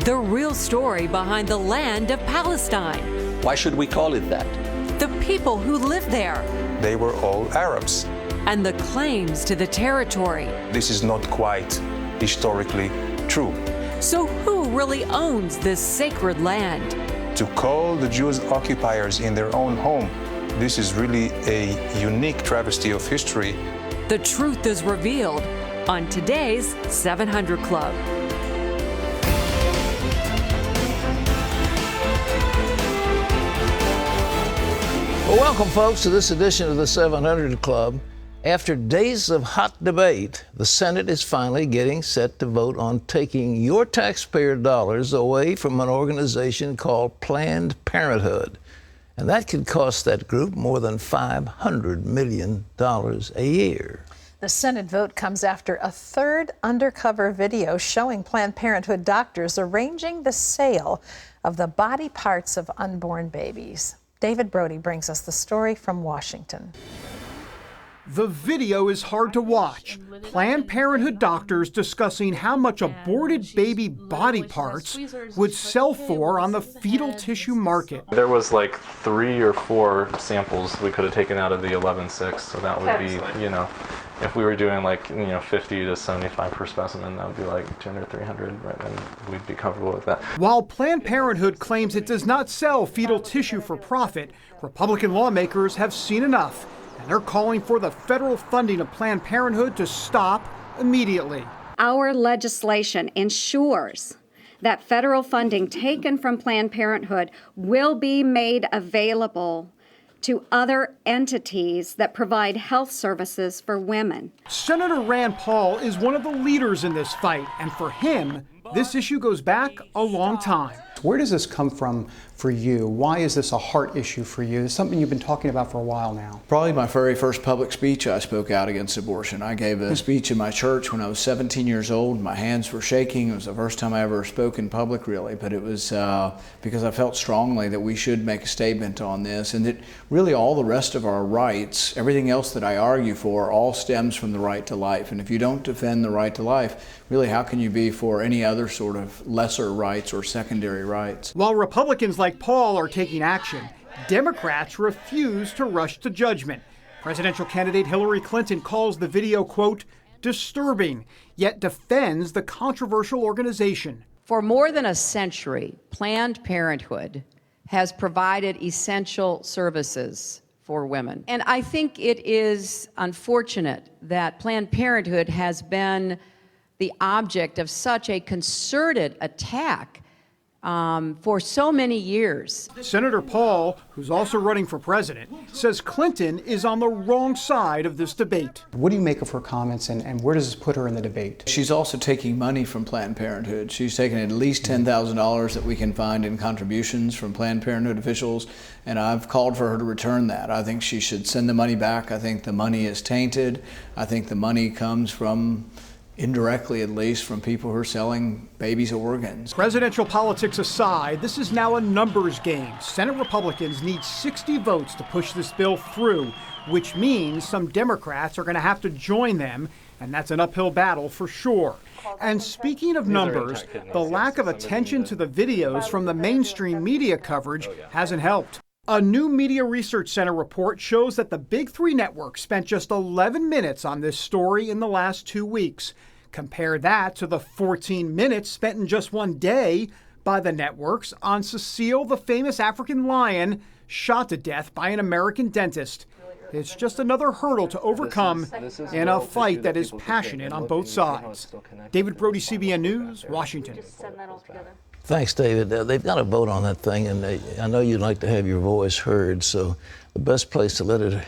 The real story behind the land of Palestine. Why should we call it that? The people who live there. They were all Arabs. And the claims to the territory. This is not quite historically true. So who really owns this sacred land? To call the Jews occupiers in their own home, this is really a unique travesty of history. The truth is revealed on today's 700 Club. Well, welcome, folks, to this edition of the 700 Club. After days of hot debate, the Senate is finally getting set to vote on taking your taxpayer dollars away from an organization called Planned Parenthood. And that could cost that group more than $500 million a year. The Senate vote comes after a third undercover video showing Planned Parenthood doctors arranging the sale of the body parts of unborn babies. David Brody brings us the story from Washington. The video is hard to watch. Planned Parenthood doctors discussing how much aborted baby body parts would sell for on the fetal tissue market. There was like 3 or 4 samples we could have taken out of the 11.6, so that would be, if we were doing like, 50 to 75 per specimen, that would be like 200, 300, right? And we'd be comfortable with that. While Planned Parenthood claims it does not sell fetal tissue for profit, Republican lawmakers have seen enough. And they're calling for the federal funding of Planned Parenthood to stop immediately. Our legislation ensures that federal funding taken from Planned Parenthood will be made available to other entities that provide health services for women. Senator Rand Paul is one of the leaders in this fight, and for him, this issue goes back a long time. Where does this come from for you? Why is this a heart issue for you? It's something you've been talking about for a while now. Probably my very first public speech, I spoke out against abortion. I gave a speech in my church when I was 17 years old. My hands were shaking. It was the first time I ever spoke in public, really, but it was because I felt strongly that we should make a statement on this, and that really all the rest of our rights, everything else that I argue for, all stems from the right to life. And if you don't defend the right to life, really, how can you be for any other sort of lesser rights or secondary rights? While Republicans like Paul are taking action, Democrats refuse to rush to judgment. Presidential candidate Hillary Clinton calls the video, quote, disturbing, yet defends the controversial organization. For more than a century, Planned Parenthood has provided essential services for women. And I think it is unfortunate that Planned Parenthood has been the object of such a concerted attack for so many years. Senator Paul, who's also running for president, says Clinton is on the wrong side of this debate. What do you make of her comments, and where does this put her in the debate? She's also taking money from Planned Parenthood. She's taken at least $10,000 that we can find in contributions from Planned Parenthood officials, and I've called for her to return that. I think she should send the money back. I think the money is tainted. I think the money comes from, indirectly at least, from people who are selling babies' organs. Presidential politics aside, this is now a numbers game. Senate Republicans need 60 votes to push this bill through, which means some Democrats are going to have to join them, and that's an uphill battle for sure. And speaking of numbers, the lack of attention to the videos from the mainstream media coverage hasn't helped. A new Media Research Center report shows that the big 3 networks spent just 11 minutes on this story in the last 2 weeks. Compare that to the 14 minutes spent in just one day by the networks on Cecile, the famous African lion, shot to death by an American dentist. It's just another hurdle to overcome in a fight that is passionate on both sides. David Brody, CBN News, Washington. Thanks, David. They've got to vote on that thing, and I know you'd like to have your voice heard, so the best place to let it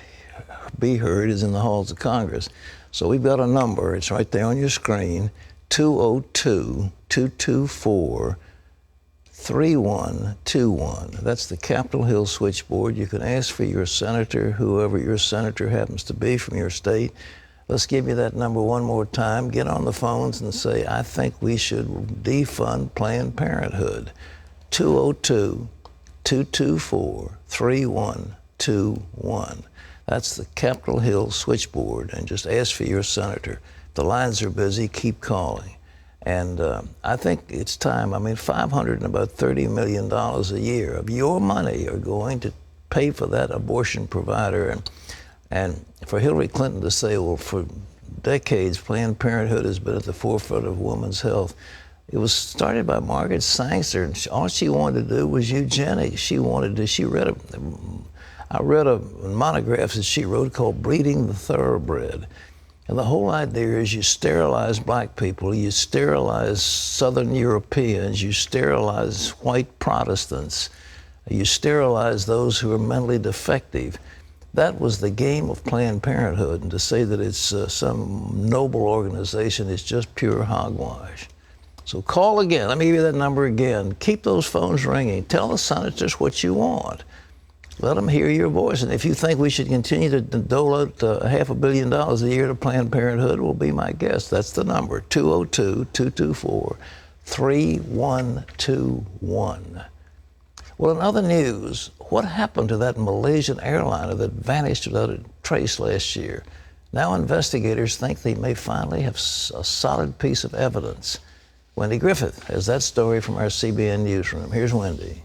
be heard is in the halls of Congress. So we've got a number. It's right there on your screen, 202-224-3121. That's the Capitol Hill switchboard. You can ask for your senator, whoever your senator happens to be from your state. Let's give you that number one more time. Get on the phones and say, I think we should defund Planned Parenthood. 202-224-3121. That's the Capitol Hill switchboard, and just ask for your senator. If the lines are busy, keep calling. And I think it's time. I mean, $530 million a year of your money are going to pay for that abortion provider. And for Hillary Clinton to say, well, for decades, Planned Parenthood has been at the forefront of women's health. It was started by Margaret Sanger, and all she wanted to do was eugenics. I read a monograph that she wrote called Breeding the Thoroughbred. And the whole idea is you sterilize black people, you sterilize Southern Europeans, you sterilize white Protestants, you sterilize those who are mentally defective. That was the game of Planned Parenthood, and to say that it's some noble organization is just pure hogwash. So call again. Let me give you that number again. Keep those phones ringing. Tell the senators what you want. Let them hear your voice. And if you think we should continue to dole out $500 million a year to Planned Parenthood, will be my guest. That's the number, 202-224-3121. Well, in other news, what happened to that Malaysian airliner that vanished without a trace last year? Now investigators think they may finally have a solid piece of evidence. Wendy Griffith has that story from our CBN newsroom. Here's Wendy.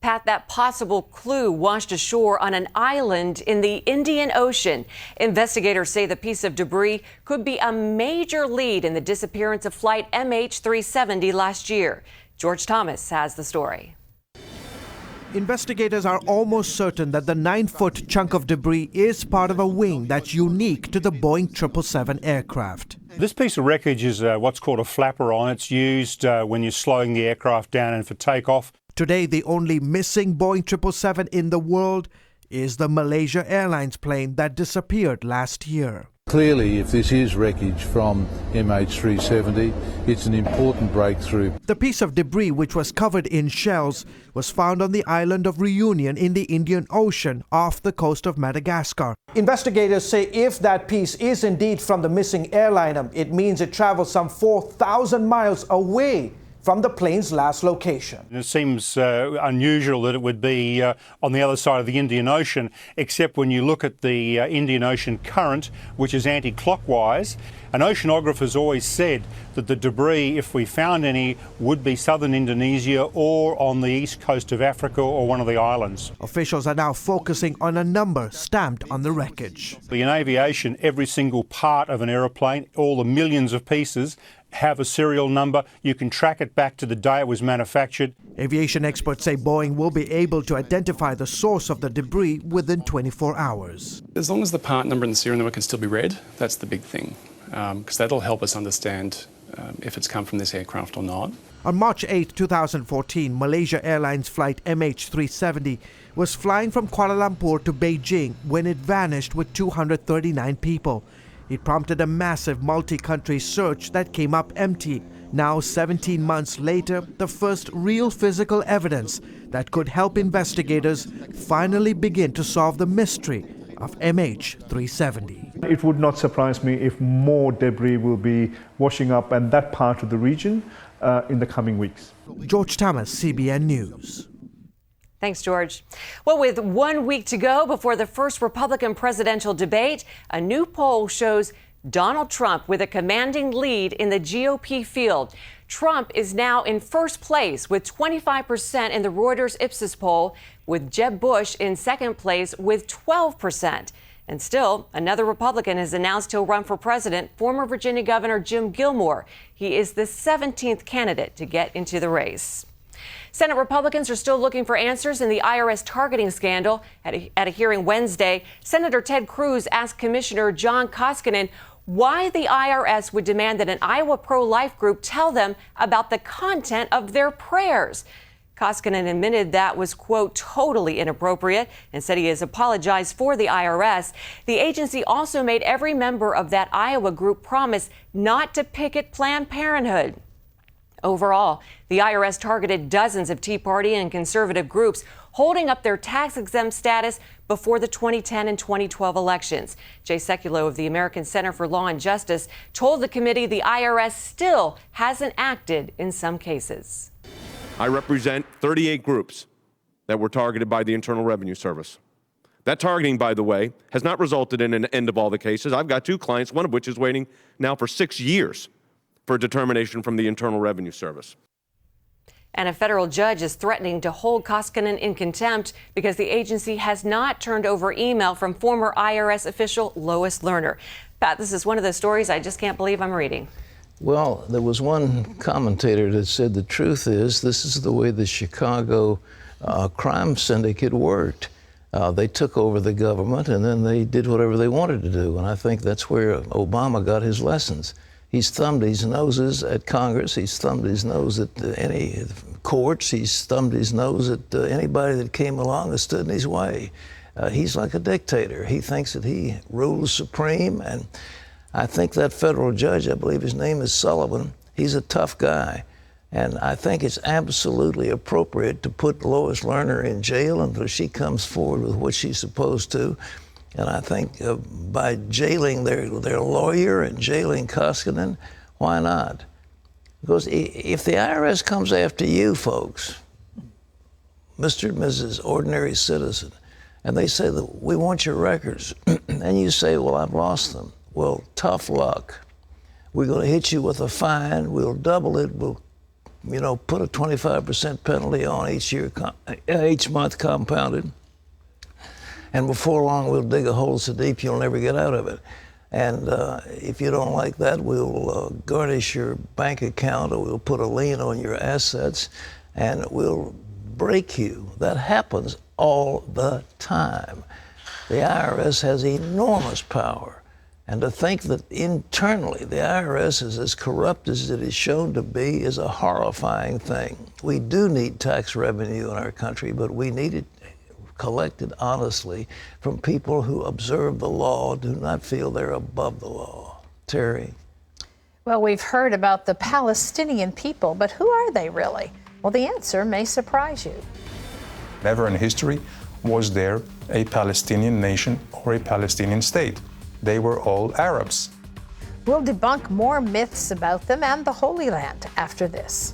Pat, that possible clue washed ashore on an island in the Indian Ocean. Investigators say the piece of debris could be a major lead in the disappearance of flight MH370 last year. George Thomas has the story. Investigators are almost certain that the 9-foot chunk of debris is part of a wing that's unique to the Boeing 777 aircraft. This piece of wreckage is what's called a flaperon. It's used when you're slowing the aircraft down and for takeoff. Today, the only missing Boeing 777 in the world is the Malaysia Airlines plane that disappeared last year. Clearly, if this is wreckage from MH370, it's an important breakthrough. The piece of debris, which was covered in shells, was found on the island of Reunion in the Indian Ocean off the coast of Madagascar. Investigators say if that piece is indeed from the missing airliner, it means it traveled some 4,000 miles away from the plane's last location. It seems unusual that it would be on the other side of the Indian Ocean, except when you look at the Indian Ocean current, which is anti-clockwise. And oceanographers always said that the debris, if we found any, would be southern Indonesia or on the east coast of Africa or one of the islands. Officials are now focusing on a number stamped on the wreckage. In aviation, every single part of an aeroplane, all the millions of pieces, have a serial number. You can track it back to the day it was manufactured. Aviation experts say Boeing will be able to identify the source of the debris within 24 hours. As long as the part number and the serial number can still be read, that's the big thing, because that'll help us understand if it's come from this aircraft or not. On March 8, 2014, Malaysia Airlines flight MH370 was flying from Kuala Lumpur to Beijing when it vanished with 239 people. It prompted a massive multi-country search that came up empty. Now, 17 months later, the first real physical evidence that could help investigators finally begin to solve the mystery of MH370. It would not surprise me if more debris will be washing up in that part of the region in the coming weeks. George Thomas, CBN News. Thanks, George. Well, with 1 week to go before the first Republican presidential debate, a new poll shows Donald Trump with a commanding lead in the GOP field. Trump is now in first place with 25% in the Reuters Ipsos poll, with Jeb Bush in second place with 12%. And still, another Republican has announced he'll run for president, former Virginia Governor Jim Gilmore. He is the 17th candidate to get into the race. Senate Republicans are still looking for answers in the IRS targeting scandal. At a hearing Wednesday, Senator Ted Cruz asked Commissioner John Koskinen why the IRS would demand that an Iowa pro-life group tell them about the content of their prayers. Koskinen admitted that was, quote, totally inappropriate and said he has apologized for the IRS. The agency also made every member of that Iowa group promise not to picket Planned Parenthood. Overall, the IRS targeted dozens of Tea Party and conservative groups holding up their tax-exempt status before the 2010 and 2012 elections. Jay Sekulow of the American Center for Law and Justice told the committee the IRS still hasn't acted in some cases. I represent 38 groups that were targeted by the Internal Revenue Service. That targeting, by the way, has not resulted in an end of all the cases. I've got 2 clients, one of which is waiting now for 6 years for determination from the Internal Revenue Service. And a federal judge is threatening to hold Koskinen in contempt because the agency has not turned over email from former IRS official Lois Lerner. Pat, this is one of those stories I just can't believe I'm reading. Well, there was one commentator that said the truth is this is the way the Chicago crime syndicate worked. They took over the government and then they did whatever they wanted to do. And I think that's where Obama got his lessons. He's thumbed his noses at Congress. He's thumbed his nose at any courts. He's thumbed his nose at anybody that came along and stood in his way. He's like a dictator. He thinks that he rules supreme. And I think that federal judge, I believe his name is Sullivan, he's a tough guy. And I think it's absolutely appropriate to put Lois Lerner in jail until she comes forward with what she's supposed to. And I think by jailing their lawyer and jailing Koskinen, why not? Because if the IRS comes after you folks, Mr. and Mrs. Ordinary Citizen, and they say that we want your records, and you say, well, I've lost them. Well, tough luck. We're going to hit you with a fine. We'll double it. We'll, put a 25% penalty on each month compounded. And before long, we'll dig a hole so deep you'll never get out of it. And if you don't like that, we'll garnish your bank account, or we'll put a lien on your assets, and we'll break you. That happens all the time. The IRS has enormous power. And to think that internally the IRS is as corrupt as it is shown to be is a horrifying thing. We do need tax revenue in our country, but we need it collected honestly from people who observe the law, do not feel they're above the law. Terry? Well, we've heard about the Palestinian people, but who are they really? Well, the answer may surprise you. Never in history was there a Palestinian nation or a Palestinian state. They were all Arabs. We'll debunk more myths about them and the Holy Land after this.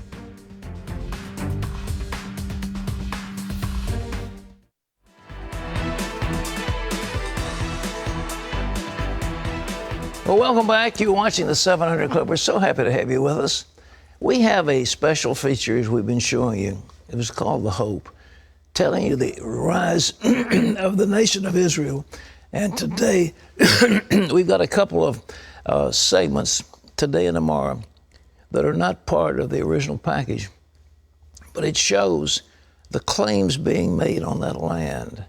Well, welcome back. You're watching the 700 Club. We're so happy to have you with us. We have a special feature, as we've been showing you. It was called The Hope, telling you the rise of the nation of Israel. And today, we've got a couple of segments, today and tomorrow, that are not part of the original package. But it shows the claims being made on that land.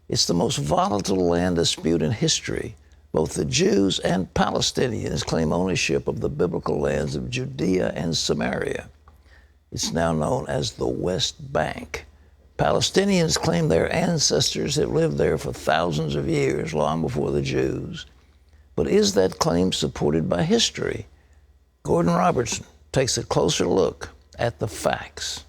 It's the most volatile land dispute in history. Both the Jews and Palestinians claim ownership of the biblical lands of Judea and Samaria. It's now known as the West Bank. Palestinians claim their ancestors have lived there for thousands of years, long before the Jews. But is that claim supported by history? Gordon Robertson takes a closer look at the facts.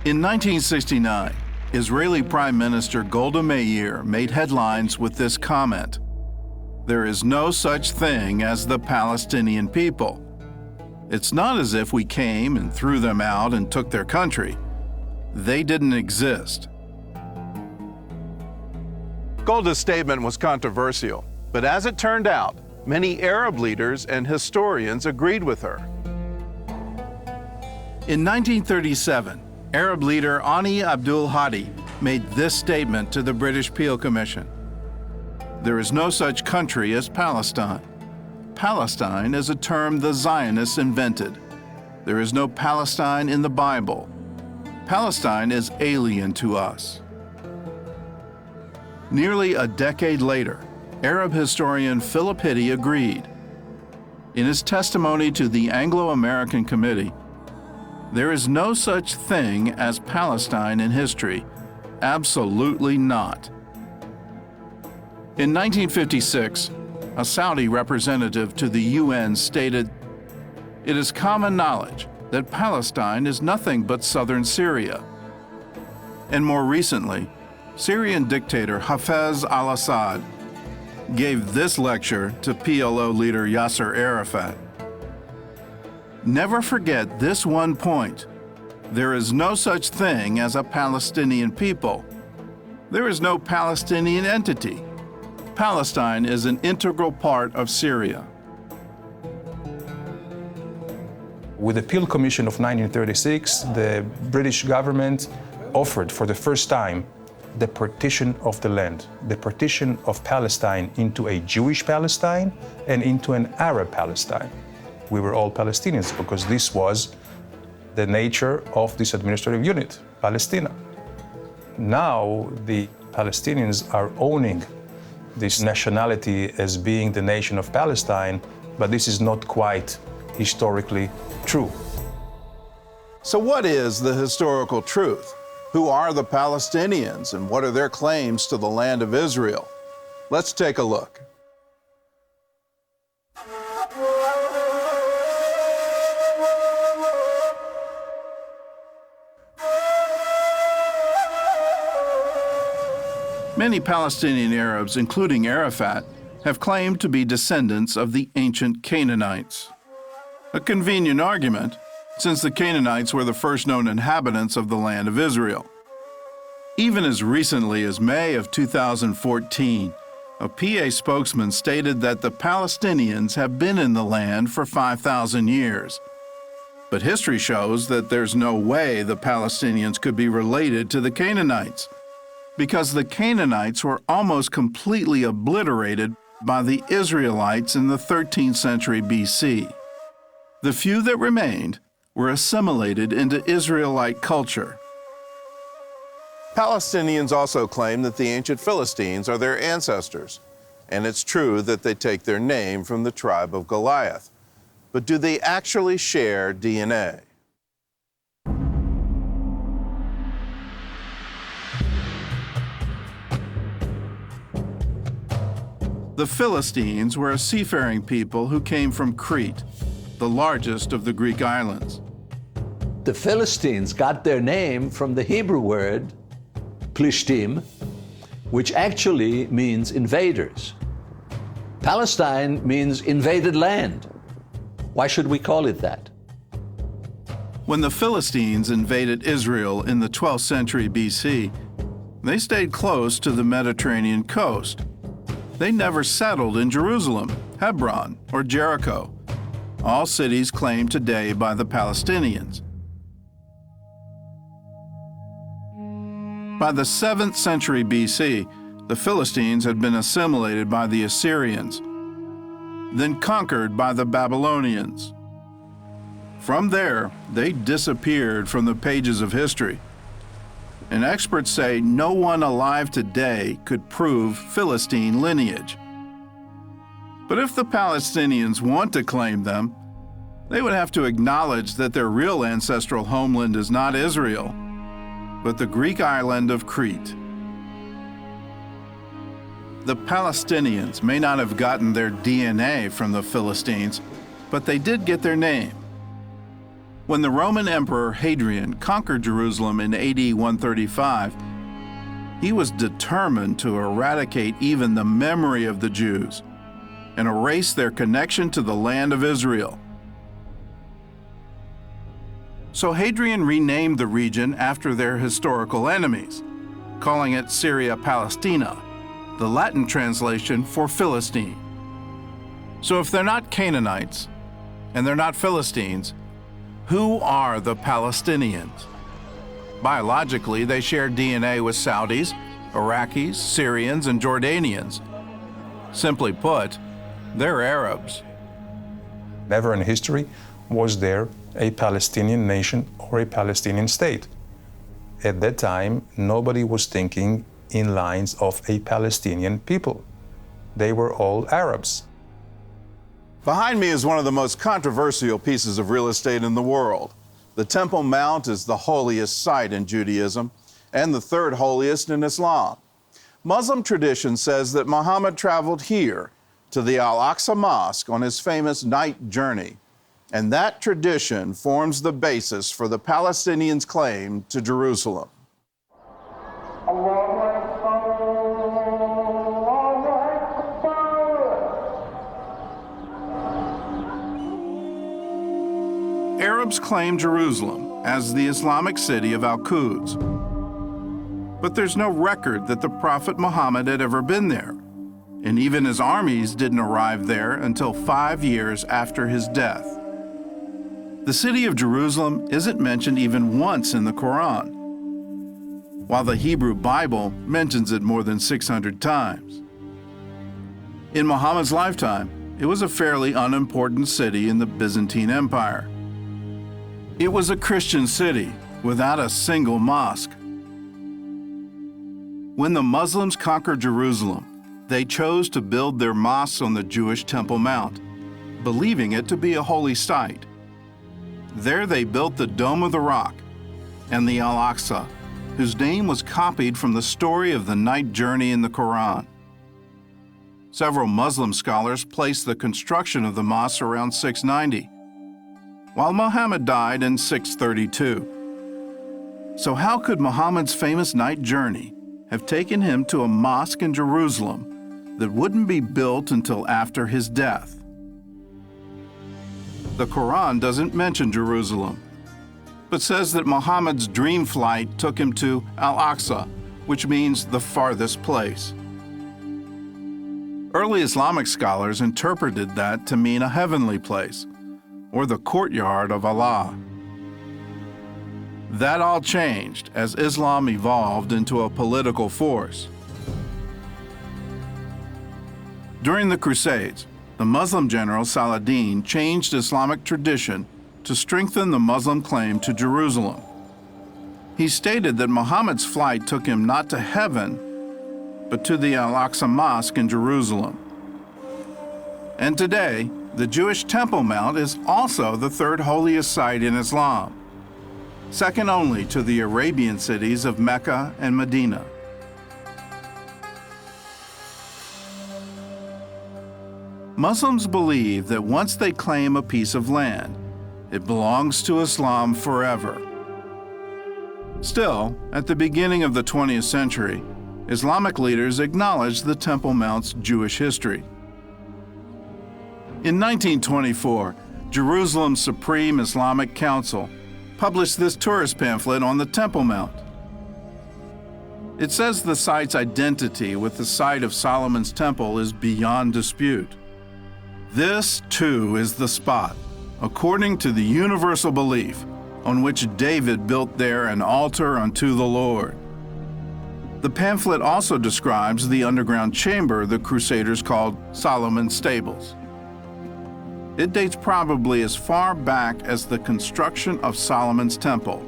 In 1969, Israeli Prime Minister Golda Meir made headlines with this comment: "There is no such thing as the Palestinian people. It's not as if we came and threw them out and took their country. They didn't exist." Golda's statement was controversial, but as it turned out, many Arab leaders and historians agreed with her. In 1937, Arab leader Ani Abdul Hadi made this statement to the British Peel Commission: "There is no such country as Palestine. Palestine is a term the Zionists invented. There is no Palestine in the Bible. Palestine is alien to us." Nearly a decade later, Arab historian Philip Hitti agreed. In his testimony to the Anglo-American Committee, "There is no such thing as Palestine in history. Absolutely not." In 1956, a Saudi representative to the UN stated, "It is common knowledge that Palestine is nothing but southern Syria." And more recently, Syrian dictator Hafez al-Assad gave this lecture to PLO leader Yasser Arafat. Never forget this one point: there is no such thing as a Palestinian people. There is no Palestinian entity. Palestine is an integral part of Syria. With the Peel Commission of 1936, the British government offered for the first time the partition of the land, the partition of Palestine into a Jewish Palestine and into an Arab Palestine. We were all Palestinians because this was the nature of this administrative unit, Palestina. Now the Palestinians are owning this nationality as being the nation of Palestine, but this is not quite historically true. So what is the historical truth? Who are the Palestinians and what are their claims to the land of Israel? Let's take a look. Many Palestinian Arabs, including Arafat, have claimed to be descendants of the ancient Canaanites. A convenient argument, since the Canaanites were the first known inhabitants of the land of Israel. Even as recently as May of 2014, a PA spokesman stated that the Palestinians have been in the land for 5,000 years. But history shows that there's no way the Palestinians could be related to the Canaanites, because the Canaanites were almost completely obliterated by the Israelites in the 13th century BC. The few that remained were assimilated into Israelite culture. Palestinians also claim that the ancient Philistines are their ancestors, and it's true that they take their name from the tribe of Goliath. But do they actually share DNA? The Philistines were a seafaring people who came from Crete, the largest of the Greek islands. The Philistines got their name from the Hebrew word Plishtim, which actually means invaders. Palestine means invaded land. Why should we call it that? When the Philistines invaded Israel in the 12th century BC, they stayed close to the Mediterranean coast. They never settled in Jerusalem, Hebron, or Jericho, all cities claimed today by the Palestinians. By the 7th century BC, the Philistines had been assimilated by the Assyrians, then conquered by the Babylonians. From there, they disappeared from the pages of history. And experts say no one alive today could prove Philistine lineage. But if the Palestinians want to claim them, they would have to acknowledge that their real ancestral homeland is not Israel, but the Greek island of Crete. The Palestinians may not have gotten their DNA from the Philistines, but they did get their name. When the Roman Emperor Hadrian conquered Jerusalem in AD 135, he was determined to eradicate even the memory of the Jews and erase their connection to the land of Israel. So Hadrian renamed the region after their historical enemies, calling it Syria Palestina, the Latin translation for Philistine. So if they're not Canaanites and they're not Philistines, who are the Palestinians? Biologically, they share DNA with Saudis, Iraqis, Syrians, and Jordanians. Simply put, they're Arabs. Never in history was there a Palestinian nation or a Palestinian state. At that time, nobody was thinking in lines of a Palestinian people. They were all Arabs. Behind me is one of the most controversial pieces of real estate in the world. The Temple Mount is the holiest site in Judaism and the third holiest in Islam. Muslim tradition says that Muhammad traveled here to the Al-Aqsa Mosque on his famous night journey. And that tradition forms the basis for the Palestinians' claim to Jerusalem. Arabs claim Jerusalem as the Islamic city of Al-Quds. but there's no record that the Prophet Muhammad had ever been there, and even his armies didn't arrive there until 5 years after his death. The city of Jerusalem isn't mentioned even once in the Quran, while the Hebrew Bible mentions it more than 600 times. In Muhammad's lifetime, it was a fairly unimportant city in the Byzantine Empire. It was a Christian city without a single mosque. When the Muslims conquered Jerusalem, they chose to build their mosques on the Jewish Temple Mount, believing it to be a holy site. There they built the Dome of the Rock and the Al-Aqsa, whose name was copied from the story of the night journey in the Quran. Several Muslim scholars place the construction of the mosque around 690, while Muhammad died in 632. So how could Muhammad's famous night journey have taken him to a mosque in Jerusalem that wouldn't be built until after his death? The Quran doesn't mention Jerusalem, but says that Muhammad's dream flight took him to Al-Aqsa, which means the farthest place. Early Islamic scholars interpreted that to mean a heavenly place, or the courtyard of Allah. That all changed as Islam evolved into a political force. During the Crusades, the Muslim general Saladin changed Islamic tradition to strengthen the Muslim claim to Jerusalem. He stated that Muhammad's flight took him not to heaven, but to the Al-Aqsa Mosque in Jerusalem. And today, the Jewish Temple Mount is also the third holiest site in Islam, second only to the Arabian cities of Mecca and Medina. Muslims believe that once they claim a piece of land, it belongs to Islam forever. Still, at the beginning of the 20th century, Islamic leaders acknowledged the Temple Mount's Jewish history. In 1924, Jerusalem's Supreme Islamic Council published this tourist pamphlet on the Temple Mount. It says the site's identity with the site of Solomon's temple is beyond dispute. This, too, is the spot, according to the universal belief, on which David built there an altar unto the Lord. The pamphlet also describes the underground chamber the Crusaders called Solomon's Stables. It dates probably as far back as the construction of Solomon's Temple.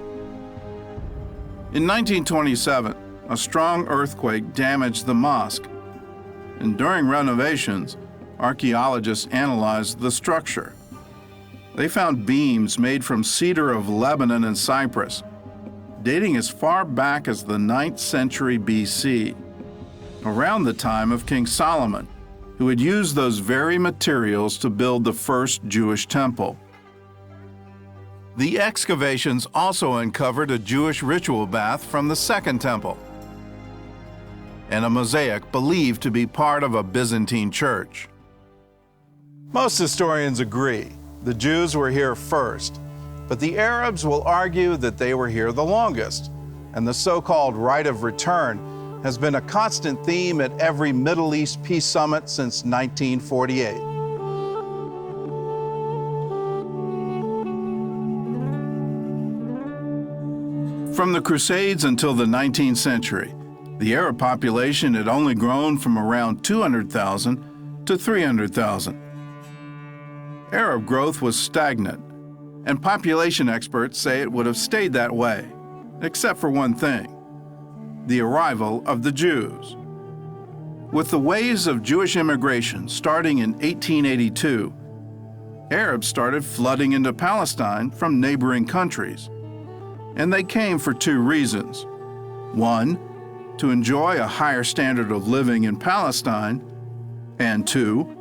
In 1927, a strong earthquake damaged the mosque, and during renovations, archaeologists analyzed the structure. They found beams made from cedar of Lebanon and Cyprus, dating as far back as the 9th century BC, around the time of King Solomon, who had used those very materials to build the first Jewish temple. The excavations also uncovered a Jewish ritual bath from the Second Temple, and a mosaic believed to be part of a Byzantine church. Most historians agree the Jews were here first, but the Arabs will argue that they were here the longest, and the so-called right of return has been a constant theme at every Middle East peace summit since 1948. From the Crusades until the 19th century, the Arab population had only grown from around 200,000 to 300,000. Arab growth was stagnant, and population experts say it would have stayed that way, except for one thing: the arrival of the Jews. With the waves of Jewish immigration starting in 1882, Arabs started flooding into Palestine from neighboring countries. And they came for two reasons. One, to enjoy a higher standard of living in Palestine, and two,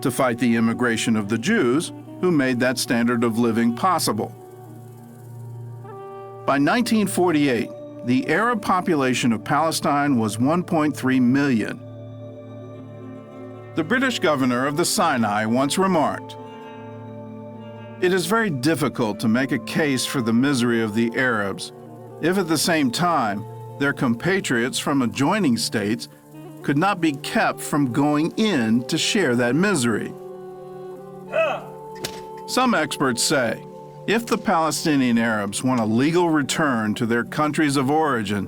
to fight the immigration of the Jews who made that standard of living possible. By 1948, the Arab population of Palestine was 1.3 million. The British governor of the Sinai once remarked, "It is very difficult to make a case for the misery of the Arabs if at the same time their compatriots from adjoining states could not be kept from going in to share that misery. Some experts say, if the Palestinian Arabs want a legal return to their countries of origin,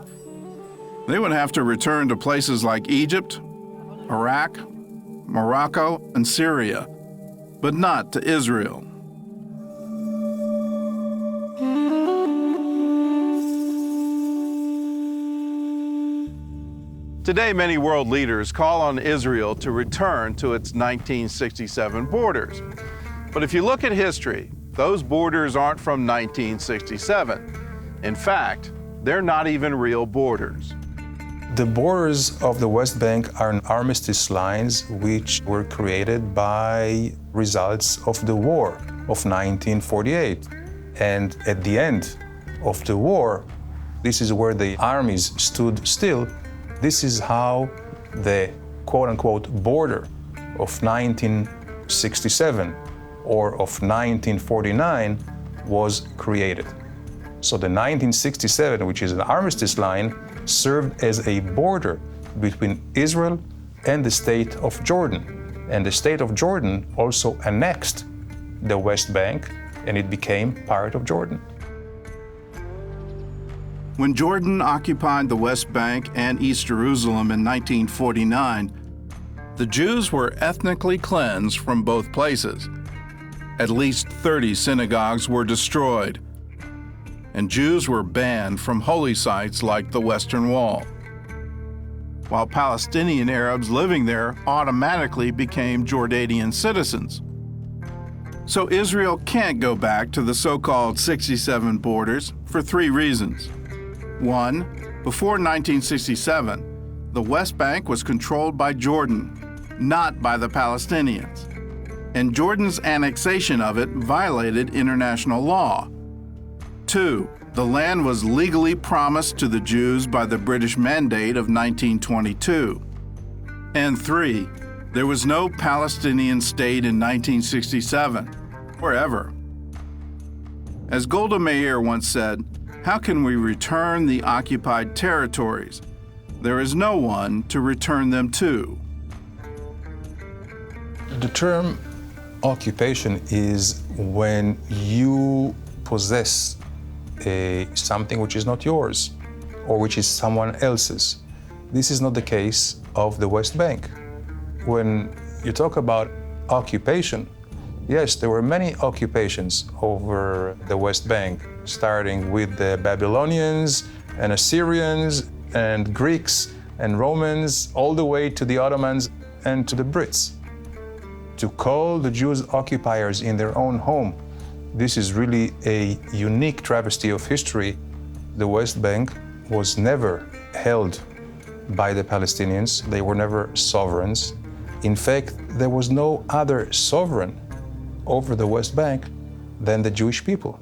they would have to return to places like Egypt, Iraq, Morocco, and Syria, but not to Israel. Today, many world leaders call on Israel to return to its 1967 borders. But if you look at history, those borders aren't from 1967. In fact, they're not even real borders. The borders of the West Bank are armistice lines which were created by results of the war of 1948. And at the end of the war, this is where the armies stood still. This is how the quote-unquote border of 1967 or of 1949 was created. So the 1967, which is an armistice line, served as a border between Israel and the state of Jordan. And the state of Jordan also annexed the West Bank, and it became part of Jordan. When Jordan occupied the West Bank and East Jerusalem in 1949, the Jews were ethnically cleansed from both places. At least 30 synagogues were destroyed, and Jews were banned from holy sites like the Western Wall, while Palestinian Arabs living there automatically became Jordanian citizens. So Israel can't go back to the so-called 67 borders for three reasons. One, before 1967, the West Bank was controlled by Jordan, not by the Palestinians, and Jordan's annexation of it violated international law. Two, the land was legally promised to the Jews by the British Mandate of 1922. And three, there was no Palestinian state in 1967, or ever. As Golda Meir once said, how can we return the occupied territories? There is no one to return them to. The term occupation is when you possess something which is not yours or which is someone else's. This is not the case of the West Bank. When you talk about occupation, yes, there were many occupations over the West Bank, starting with the Babylonians and Assyrians and Greeks and Romans, all the way to the Ottomans and to the Brits. To call the Jews occupiers in their own home, this is really a unique travesty of history. The West Bank was never held by the Palestinians. They were never sovereigns. In fact, there was no other sovereign over the West Bank than the Jewish people.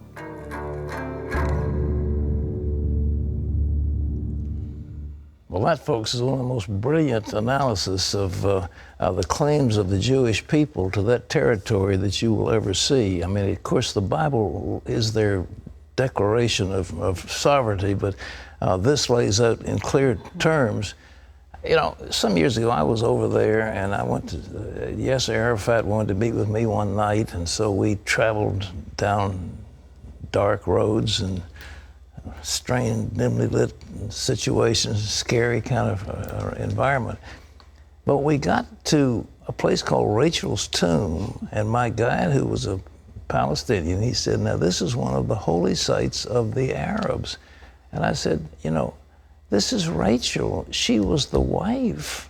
Well, that, folks, is one of the most brilliant analysis of the claims of the Jewish people to that territory that you will ever see. I mean, of course, the Bible is their declaration of sovereignty, but this lays out in clear terms. You know, some years ago, I was over there, and I went to, Yasser Arafat wanted to meet with me one night, and so we traveled down dark roads and strange, dimly lit situations, scary kind of environment. But we got to a place called Rachel's Tomb, and my guide, who was a Palestinian, he said, now this is one of the holy sites of the Arabs. And I said, you know, this is Rachel. She was the wife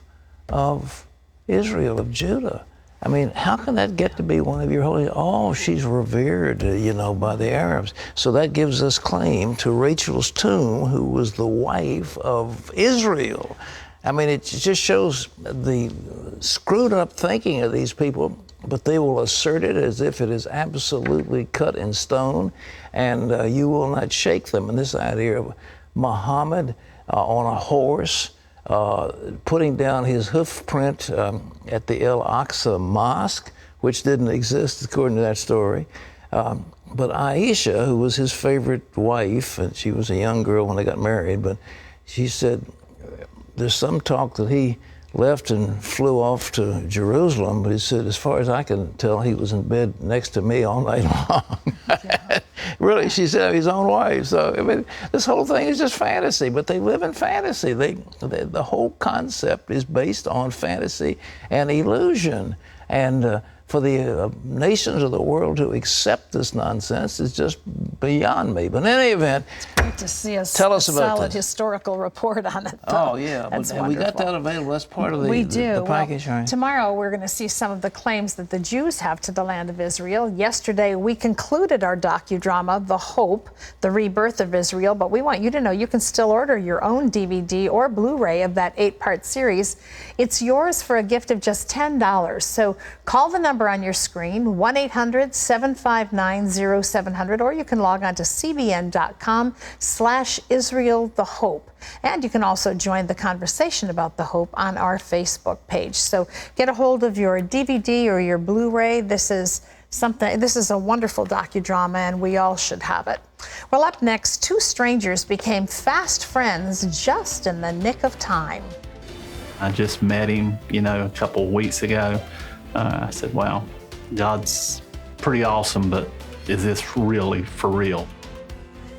of Israel, of Judah. I mean, how can that get to be one of your holy? Oh, she's revered, you know, by the Arabs. So that gives us claim to Rachel's tomb, who was the wife of Israel. I mean, it just shows the screwed up thinking of these people, but they will assert it as if it is absolutely cut in stone, and you will not shake them. And this idea of Muhammad on a horse, putting down his hoof print at the Al-Aqsa Mosque, which didn't exist according to that story. But Aisha, who was his favorite wife, and she was a young girl when they got married, but she said, there's some talk that he left and flew off to Jerusalem, but he said, as far as I can tell, he was in bed next to me all night long. Really, she said, his own wife. So, I mean, this whole thing is just fantasy, but they live in fantasy. The whole concept is based on fantasy and illusion. And for the nations of the world to accept this nonsense is just beyond me. But in any event, it's great to see a solid historical report on it. Oh, yeah. And we got that available. That's part of the package. Well, tomorrow we're going to see some of the claims that the Jews have to the land of Israel. Yesterday we concluded our docudrama, The Hope, The Rebirth of Israel. But we want you to know you can still order your own DVD or Blu-ray of that 8-part series. It's yours for a gift of just $10. So call the number on your screen, 1-800-759-0700, or you can log on to cbn.com/Israel the Hope. And you can also join the conversation about the Hope on our Facebook page. So get a hold of your DVD or your Blu-ray. This is a wonderful docudrama, and we all should have it. Well, up next, two strangers became fast friends just in the nick of time. I just met him, a couple of weeks ago. I said, wow, God's pretty awesome, but is this really for real?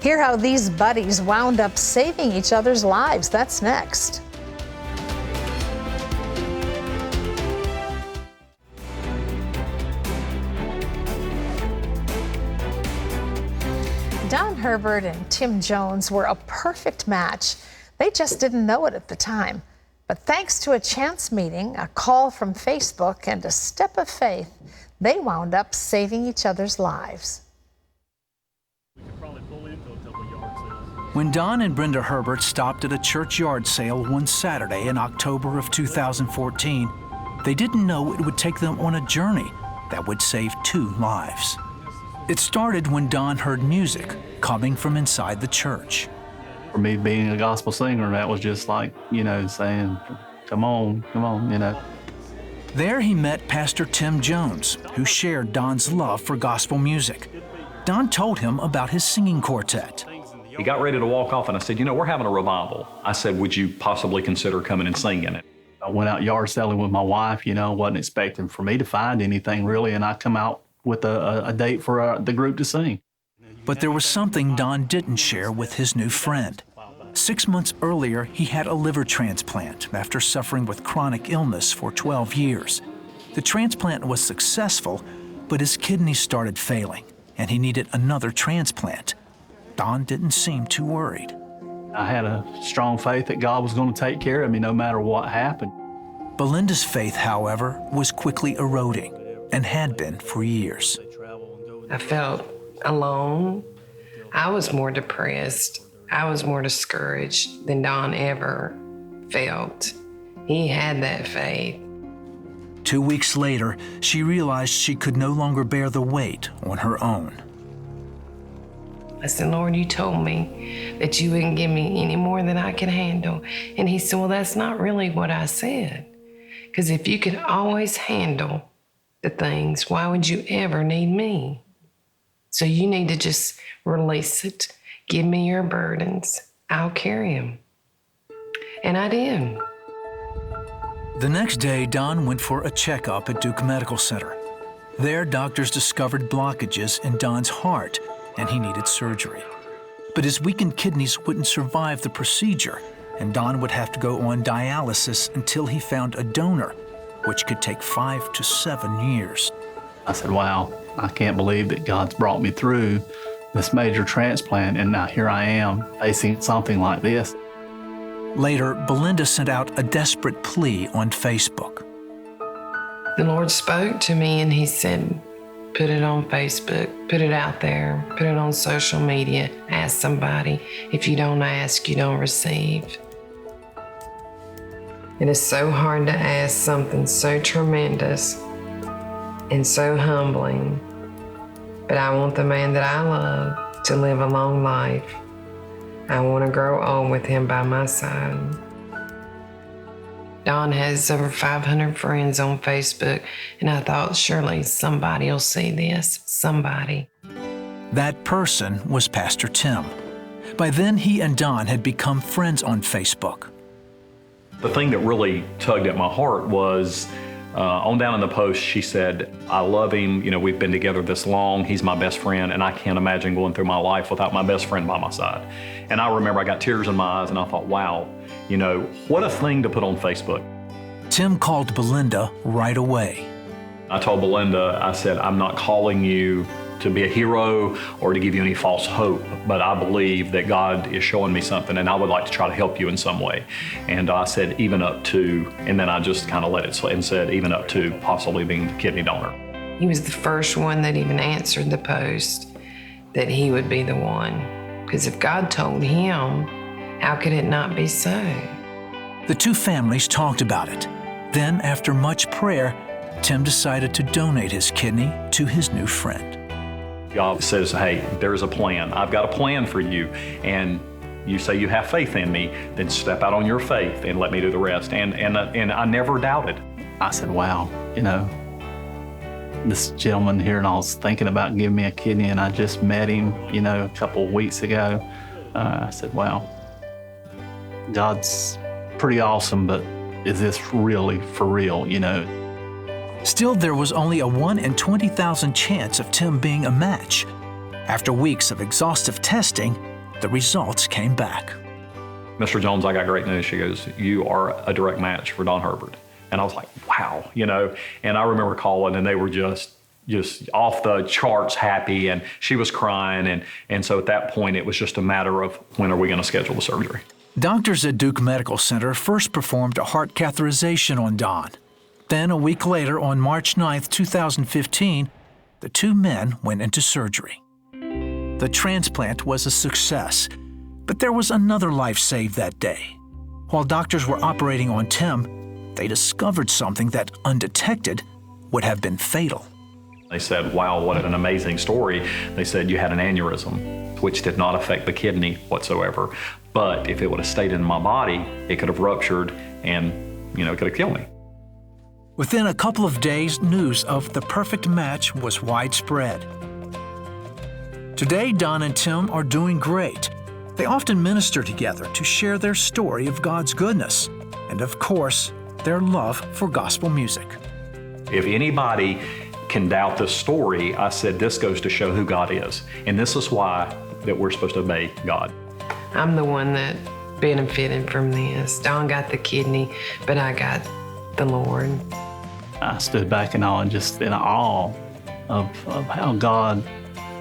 Hear how these buddies wound up saving each other's lives. That's next. Don Herbert and Tim Jones were a perfect match. They just didn't know it at the time. But thanks to a chance meeting, a call from Facebook, and a step of faith, they wound up saving each other's lives. When Don and Brenda Herbert stopped at a church yard sale one Saturday in October of 2014, they didn't know it would take them on a journey that would save 2 lives. It started when Don heard music coming from inside the church. For me, being a gospel singer, that was just like, saying, come on, There he met Pastor Tim Jones, who shared Don's love for gospel music. Don told him about his singing quartet. He got ready to walk off, and I said, we're having a revival. I said, would you possibly consider coming and singing it? I went out yard selling with my wife, wasn't expecting for me to find anything really, and I come out with a date for the group to sing. But there was something Don didn't share with his new friend. 6 months earlier, he had a liver transplant after suffering with chronic illness for 12 years. The transplant was successful, but his kidneys started failing, and he needed another transplant. Don didn't seem too worried. I had a strong faith that God was going to take care of me no matter what happened. Belinda's faith, however, was quickly eroding, and had been for years. I felt alone. I was more depressed. I was more discouraged than Don ever felt. He had that faith. 2 weeks later, she realized she could no longer bear the weight on her own. I said, Lord, you told me that you wouldn't give me any more than I could handle. And he said, well, that's not really what I said. Because if you could always handle the things, why would you ever need me? So you need to just release it. Give me your burdens. I'll carry them. And I did. The next day, Don went for a checkup at Duke Medical Center. There, doctors discovered blockages in Don's heart, and he needed surgery. But his weakened kidneys wouldn't survive the procedure, and Don would have to go on dialysis until he found a donor, which could take 5 to 7 years. I said, wow, I can't believe that God's brought me through this major transplant, and now here I am facing something like this. Later, Belinda sent out a desperate plea on Facebook. The Lord spoke to me and he said, put it on Facebook, put it out there, put it on social media, ask somebody. If you don't ask, you don't receive. It is so hard to ask something so tremendous and so humbling. But I want the man that I love to live a long life. I want to grow old with him by my side. Don has over 500 friends on Facebook, and I thought surely somebody will see this, somebody. That person was Pastor Tim. By then, he and Don had become friends on Facebook. The thing that really tugged at my heart was on down in the post, she said, I love him, you know, we've been together this long, he's my best friend, and I can't imagine going through my life without my best friend by my side. And I remember I got tears in my eyes and I thought, wow, you know, what a thing to put on Facebook. Tim called Belinda right away. I told Belinda, I said, I'm not calling you to be a hero or to give you any false hope, but I believe that God is showing me something and I would like to try to help you in some way. And I said, even up to, and then I just kind of let it slip and said, even up to possibly being the kidney donor. He was the first one that even answered the post that he would be the one. Because if God told him, how could it not be so? The two families talked about it. Then, after much prayer, Tim decided to donate his kidney to his new friend. God says, hey, there's a plan. I've got a plan for you. And you say you have faith in me, then step out on your faith and let me do the rest. And I never doubted. I said, wow, you know, this gentleman here, and I was thinking about giving me a kidney, and I just met him, you know, a couple of weeks ago. I said, wow, God's pretty awesome, but is this really for real, you know? Still, there was only a 1 in 20,000 chance of Tim being a match. After weeks of exhaustive testing, the results came back. Mr. Jones, I got great news. She goes, you are a direct match for Don Herbert. And I was like, wow, you know, and I remember calling and they were just off the charts happy, and she was crying. And so at that point, it was just a matter of when are we going to schedule the surgery? Doctors at Duke Medical Center first performed a heart catheterization on Don. Then, a week later, on March 9, 2015, the two men went into surgery. The transplant was a success, but there was another life saved that day. While doctors were operating on Tim, they discovered something that, undetected, would have been fatal. They said, wow, what an amazing story. They said you had an aneurysm, which did not affect the kidney whatsoever. But if it would have stayed in my body, it could have ruptured and, you know, it could have killed me. Within a couple of days, news of the perfect match was widespread. Today, Don and Tim are doing great. They often minister together to share their story of God's goodness and, of course, their love for gospel music. If anybody can doubt this story, I said this goes to show who God is. And this is why that we're supposed to obey God. I'm the one that benefited from this. Don got the kidney, but I got the Lord. I stood back and all just in awe of how God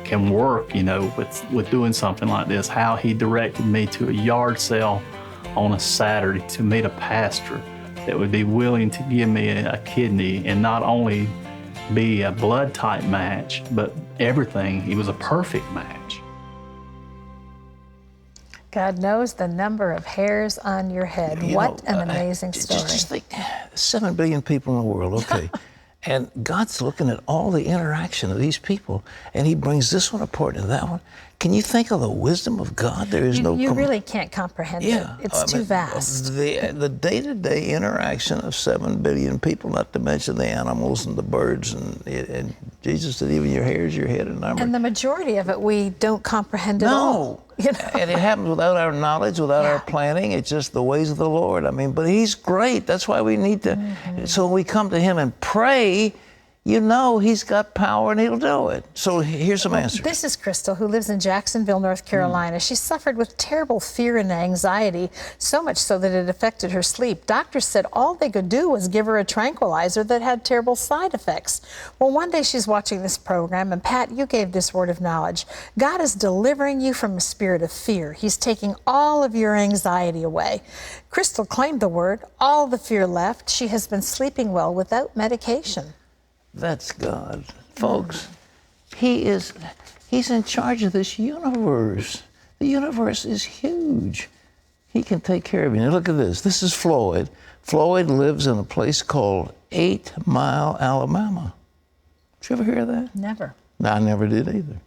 can work, you know, with doing something like this, how he directed me to a yard sale on a Saturday to meet a pastor that would be willing to give me a kidney and not only be a blood type match, but everything. He was a perfect match. God knows the number of hairs on your head. What an amazing story. Just think, 7 billion people in the world, okay. And God's looking at all the interaction of these people, and he brings this one apart and that one. Can you think of the wisdom of God? There is no... You really can't comprehend it. It's too vast. The day-to-day interaction of 7 billion people, not to mention the animals and the birds, and Jesus said even your hair is your head and number. And the majority of it we don't comprehend at all. You know? And it happens without our knowledge, without our planning. It's just the ways of the Lord. I mean, but he's great. That's why we need to... So when we come to him and pray, you know he's got power and he'll do it. So here's some answers. This is Crystal, who lives in Jacksonville, North Carolina. She suffered with terrible fear and anxiety, so much so that it affected her sleep. Doctors said all they could do was give her a tranquilizer that had terrible side effects. Well, one day she's watching this program, and Pat, you gave this word of knowledge. God is delivering you from a spirit of fear. He's taking all of your anxiety away. Crystal claimed the word, all the fear left. She has been sleeping well without medication. That's God. Folks, he's in charge of this universe. The universe is huge. He can take care of you. Now look at this. This is Floyd. Floyd lives in a place called 8 Mile, Alabama. Did you ever hear of that? Never. No, I never did either.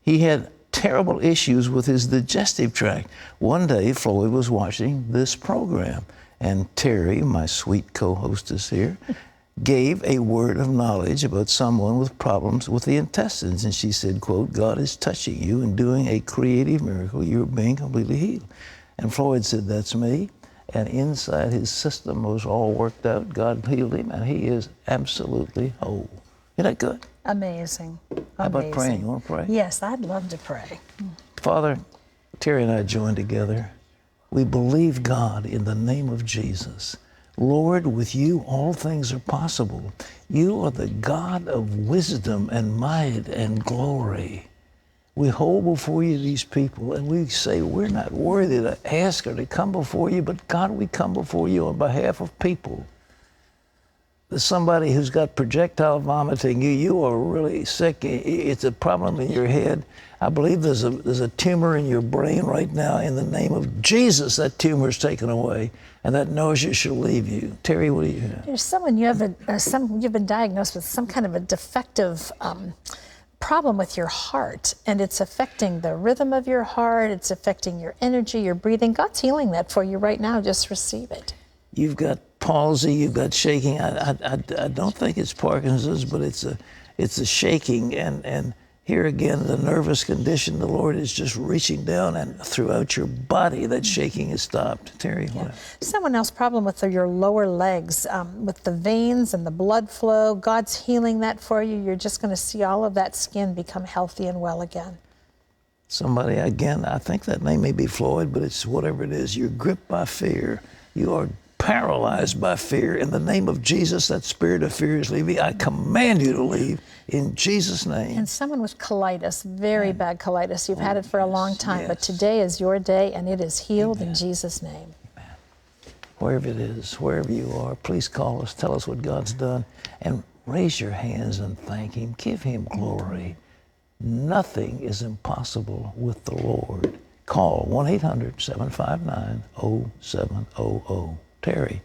He had terrible issues with his digestive tract. One day, Floyd was watching this program, and Terry, my sweet co-hostess here, gave a word of knowledge about someone with problems with the intestines. And she said, quote, God is touching you and doing a creative miracle. You're being completely healed. And Floyd said, that's me. And inside his system was all worked out. God healed him, and he is absolutely whole. Isn't that good? Amazing. How about praying? You want to pray? Yes, I'd love to pray. Father, Terry and I join together. We believe, God, in the name of Jesus. Lord, with you all things are possible. You are the God of wisdom and might and glory. We hold before you these people, and we say we're not worthy to ask or to come before you, but God, we come before you on behalf of people. There's somebody who's got projectile vomiting. You are really sick. It's a problem in your head. I believe there's a tumor in your brain right now. In the name of Jesus, that tumor is taken away, and that nausea shall leave you. Terry, what do you have? There's someone you've been diagnosed with some kind of a defective problem with your heart, and it's affecting the rhythm of your heart. It's affecting your energy, your breathing. God's healing that for you right now. Just receive it. You've got palsy, you've got shaking. I don't think it's Parkinson's, but it's a shaking, and here again, the nervous condition, the Lord is just reaching down, and throughout your body, that shaking is stopped. Terry, what? Someone else problem with your lower legs, with the veins and the blood flow. God's healing that for you. You're just going to see all of that skin become healthy and well again. Somebody, again, I think that name may be Floyd, but it's whatever it is. You're gripped by fear. You are paralyzed by fear. In the name of Jesus, that spirit of fear is leaving. I command you to leave in Jesus' name. And someone with colitis, very bad colitis. You've had it for a long time, but today is your day, and it is healed in Jesus' name. Amen. Wherever it is, wherever you are, please call us, tell us what God's done, and raise your hands and thank Him. Give Him glory. Nothing is impossible with the Lord. Call 1-800-759-0700. Terry.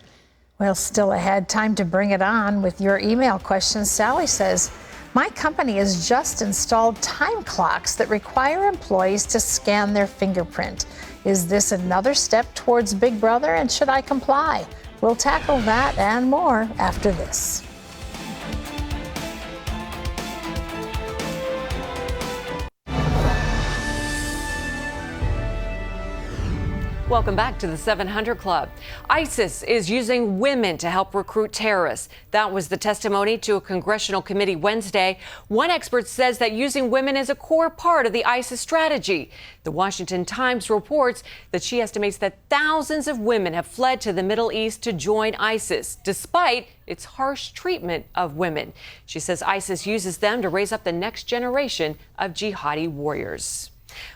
Well, still ahead, time to bring it on with your email questions. Sally says, my company has just installed time clocks that require employees to scan their fingerprint. Is this another step towards Big Brother, and should I comply? We'll tackle that and more after this. Welcome back to the 700 Club. ISIS is using women to help recruit terrorists. That was the testimony to a congressional committee Wednesday. One expert says that using women is a core part of the ISIS strategy. The Washington Times reports that she estimates that thousands of women have fled to the Middle East to join ISIS, despite its harsh treatment of women. She says ISIS uses them to raise up the next generation of jihadi warriors.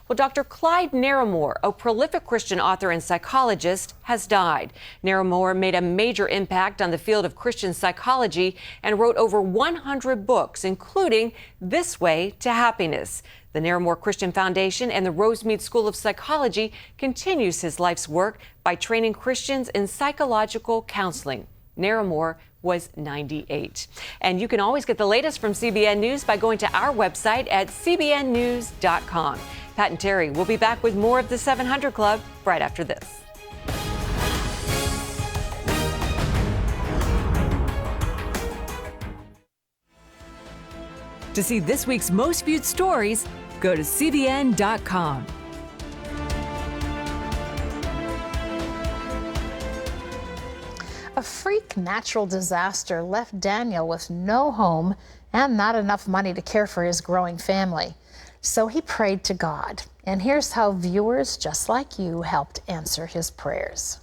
Well, Dr. Clyde Narramore, a prolific Christian author and psychologist, has died. Narramore made a major impact on the field of Christian psychology and wrote over 100 books, including This Way to Happiness. The Narramore Christian Foundation and the Rosemead School of Psychology continues his life's work by training Christians in psychological counseling. Narramore was 98. And you can always get the latest from CBN News by going to our website at cbnnews.com. Pat and Terry will be back with more of the 700 Club right after this. To see this week's most viewed stories, go to cbn.com. A freak natural disaster left Daniel with no home and not enough money to care for his growing family. So he prayed to God. And here's how viewers just like you helped answer his prayers.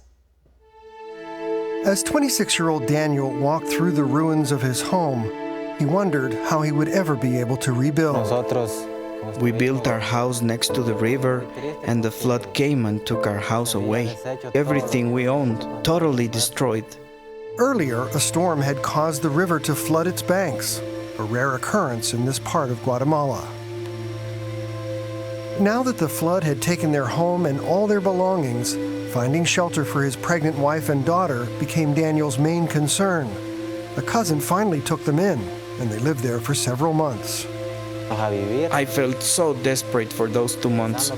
As 26-year-old Daniel walked through the ruins of his home, he wondered how he would ever be able to rebuild. We built our house next to the river, and the flood came and took our house away. Everything we owned, totally destroyed. Earlier, a storm had caused the river to flood its banks, a rare occurrence in this part of Guatemala. Now that the flood had taken their home and all their belongings, finding shelter for his pregnant wife and daughter became Daniel's main concern. A cousin finally took them in, and they lived there for several months. I felt so desperate for those 2 months.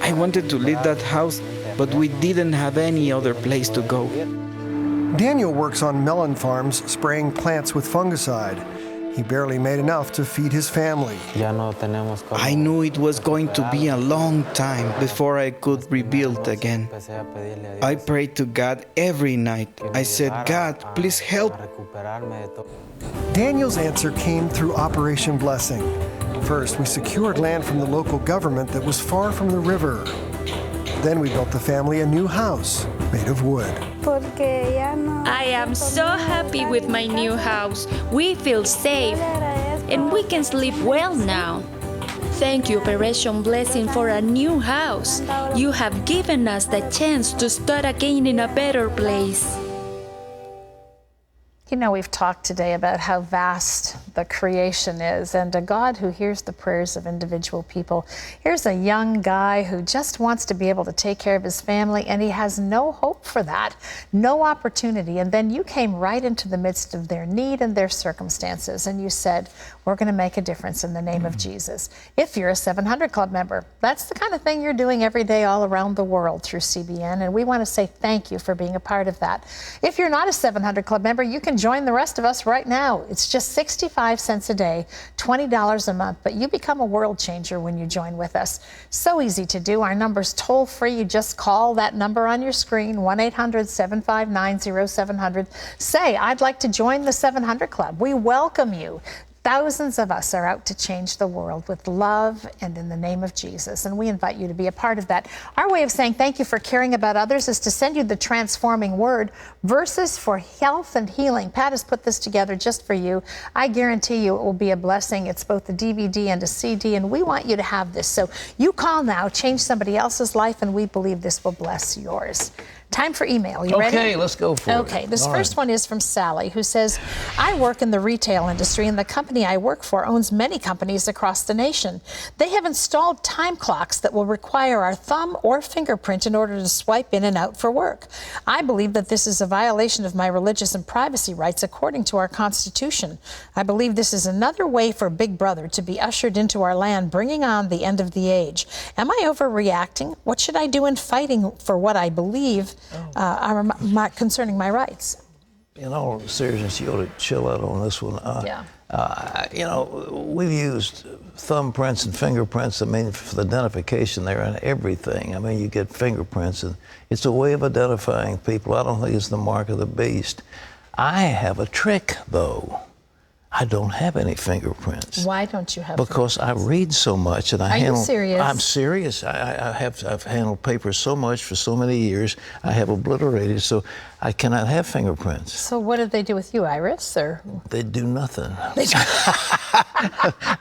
I wanted to leave that house, but we didn't have any other place to go. Daniel works on melon farms, spraying plants with fungicide. He barely made enough to feed his family. I knew it was going to be a long time before I could rebuild again. I prayed to God every night. I said, God, please help. Daniel's answer came through Operation Blessing. First, we secured land from the local government that was far from the river. Then we built the family a new house made of wood. I am so happy with my new house. We feel safe and we can sleep well now. Thank you, Operation Blessing, for a new house. You have given us the chance to start again in a better place. You know, we've talked today about how vast the creation is and a God who hears the prayers of individual people. Here's a young guy who just wants to be able to take care of his family, and he has no hope for that, no opportunity. And then you came right into the midst of their need and their circumstances, and you said, we're going to make a difference in the name of Jesus. If you're a 700 Club member, that's the kind of thing you're doing every day all around the world through CBN, and we want to say thank you for being a part of that. If you're not a 700 Club member, you can join the rest of us right now. It's just 65 cents a day, $20 a month, but you become a world changer when you join with us. So easy to do. Our number's toll free. You just call that number on your screen, 1-800-759-0700. Say, I'd like to join the 700 Club. We welcome you. Thousands of us are out to change the world with love and in the name of Jesus, and we invite you to be a part of that. Our way of saying thank you for caring about others is to send you the transforming word, Verses for Health and Healing. Pat has put this together just for you. I guarantee you it will be a blessing. It's both a DVD and a CD, and we want you to have this. So you call now, change somebody else's life, and we believe this will bless yours. Time for email. You ready? Okay, let's go for it. Okay, this All first right. one is from Sally, who says, I work in the retail industry, and the company I work for owns many companies across the nation. They have installed time clocks that will require our thumb or fingerprint in order to swipe in and out for work. I believe that this is a violation of my religious and privacy rights according to our Constitution. I believe this is another way for Big Brother to be ushered into our land, bringing on the end of the age. Am I overreacting? What should I do in fighting for what I believe concerning my rights? In all seriousness, you ought to chill out on this one. You know, we've used thumbprints and fingerprints, I mean, for the identification there and everything. I mean, you get fingerprints, and it's a way of identifying people. I don't think it's the mark of the beast. I have a trick, though. I don't have any fingerprints. Why don't you have Because I read so much, and I Are handle. you serious? I'm serious. I've handled papers so much for so many years. I have obliterated, so I cannot have fingerprints. So what did they do with you, Iris? Or They do nothing.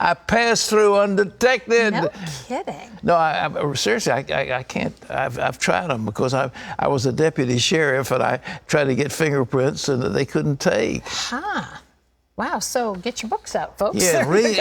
I pass through undetected. No kidding. No, seriously, I can't. I've tried them because I was a deputy sheriff, and I tried to get fingerprints, and they couldn't take. Huh. Wow, so get your books out, folks. Yeah, read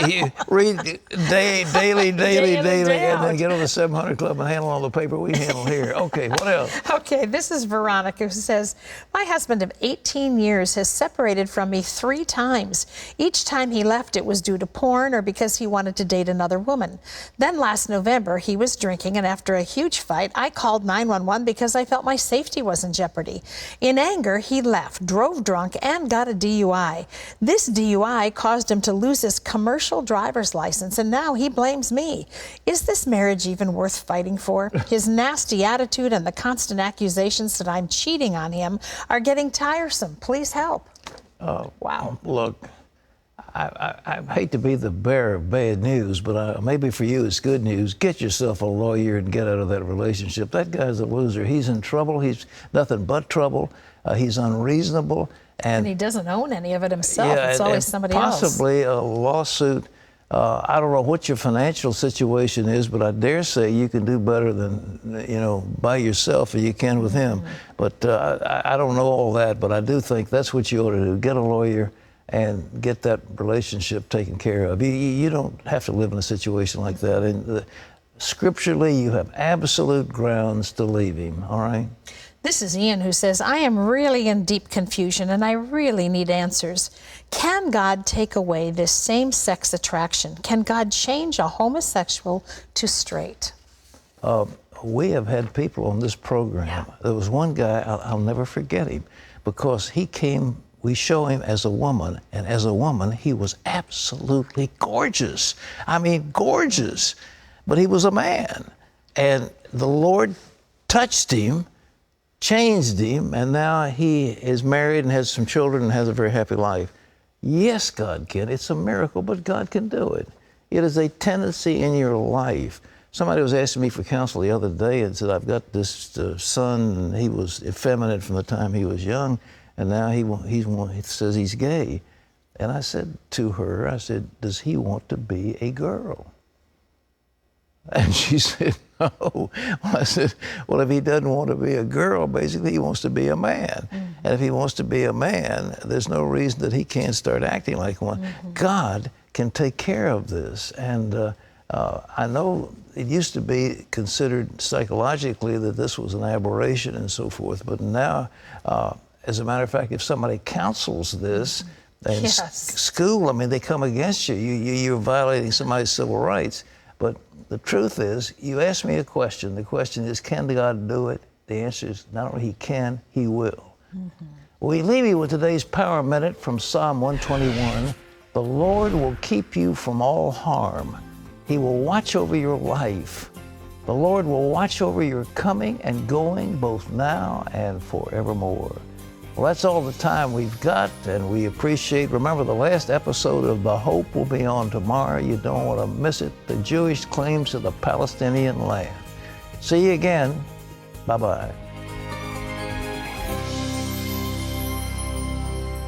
daily, and then get on the 700 Club and handle all the paper we handle here. Okay, what else? Okay, this is Veronica, who says, my husband of 18 years has separated from me 3 times. Each time he left, it was due to porn or because he wanted to date another woman. Then last November, he was drinking, and after a huge fight, I called 911 because I felt my safety was in jeopardy. In anger, he left, drove drunk, and got a DUI. This DUI caused him to lose his commercial driver's license, and now he blames me. Is this marriage even worth fighting for? His nasty attitude and the constant accusations that I'm cheating on him are getting tiresome. Please help. Wow. Look, I hate to be the bearer of bad news, but maybe for you it's good news. Get yourself a lawyer and get out of that relationship. That guy's a loser. He's in trouble. He's nothing but trouble. He's unreasonable. And he doesn't own any of it himself. Yeah, it's always somebody else. Possibly a lawsuit. I don't know what your financial situation is, but I dare say you can do better than, by yourself than you can with him. But I don't know all that, but I do think that's what you ought to do. Get a lawyer and get that relationship taken care of. You don't have to live in a situation like that. And scripturally, you have absolute grounds to leave him, all right? This is Ian, who says, I am really in deep confusion and I really need answers. Can God take away this same-sex attraction? Can God change a homosexual to straight? We have had people on this program. There was one guy, I'll never forget him, because he came, we show him as a woman, and as a woman, he was absolutely gorgeous. I mean, gorgeous. But he was a man. And the Lord touched him, changed him, and now he is married and has some children and has a very happy life. Yes, God can. It's a miracle, but God can do it. It is a tendency in your life. Somebody was asking me for counsel the other day and said, I've got this son, and he was effeminate from the time he was young, and now he says he's gay. And I said to her, I said, does he want to be a girl? And she said, no. Well, I said, well, if he doesn't want to be a girl, basically he wants to be a man. Mm-hmm. And if he wants to be a man, there's no reason that he can't start acting like one. Mm-hmm. God can take care of this. And I know it used to be considered psychologically that this was an aberration and so forth, but now, as a matter of fact, if somebody counsels this, in school, I mean, they come against you. You're violating somebody's civil rights. But the truth is, you ask me a question. The question is, can God do it? The answer is, not only he can, he will. Mm-hmm. We leave you with today's Power Minute from Psalm 121. The Lord will keep you from all harm. He will watch over your life. The Lord will watch over your coming and going, both now and forevermore. Well, that's all the time we've got, and we appreciate. Remember, the last episode of The Hope will be on tomorrow. You don't want to miss it. The Jewish claims to the Palestinian land. See you again. Bye-bye.